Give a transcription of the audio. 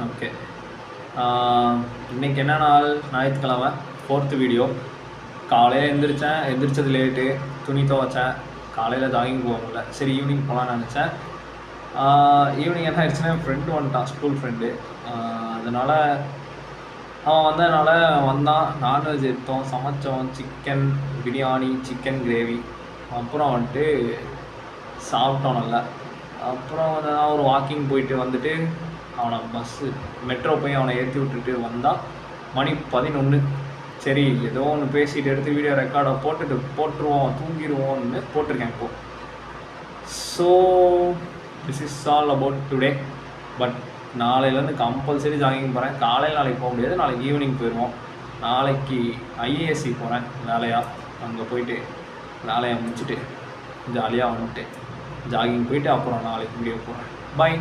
Okay. இன்னைக்கு என்ன நாள்? ஞாயிற்றுக்கிழமை. 4th video. காலையில் எந்திரிச்சது லேட்டு, துணி துவைச்சேன். காலையில் ஜாகிங் போக முடியல, சரி ஈவினிங் போகலான்னு நினச்சேன். ஈவினிங் என்ன ஆயிடுச்சுன்னா என் ஃப்ரெண்டு வந்துட்டான், ஸ்கூல் ஃப்ரெண்டு. அதனால் அவன் வந்தான். நான்வெஜ் எடுத்தோம், சமைச்சோம். Chicken biryani, chicken gravy. அப்புறம் வந்துட்டு சாப்பிட்டோம் நல்லா. அப்புறம் நான் ஒரு வாக்கிங் போயிட்டு வந்துட்டு அவனை மெட்ரோ போய் அவனை ஏற்றி விட்டுட்டு வந்தான். மணி 11. சரி ஏதோ ஒன்று பேசிட்டு எடுத்து வீடியோ ரெக்கார்டை போட்டுருவோம், தூங்கிடுவோம்னு போட்டிருக்கேன் இப்போது. So this is all about today. But நாளையிலேருந்து கம்பல்சரி ஜாகிங் போகிறேன். காலையில் நாளைக்கு போக முடியாது, நாளைக்கு ஈவினிங் போயிடுவோம். நாளைக்கு ஐஏஎஸ்சி போகிறேன் வேலையாக. அங்கே போயிட்டு வேலையை முடிச்சுட்டு ஜாலியாக வந்துட்டு ஜாகிங் போயிட்டு அப்புறம் நாளைக்கு வீடியோ போகிறேன். பாய்.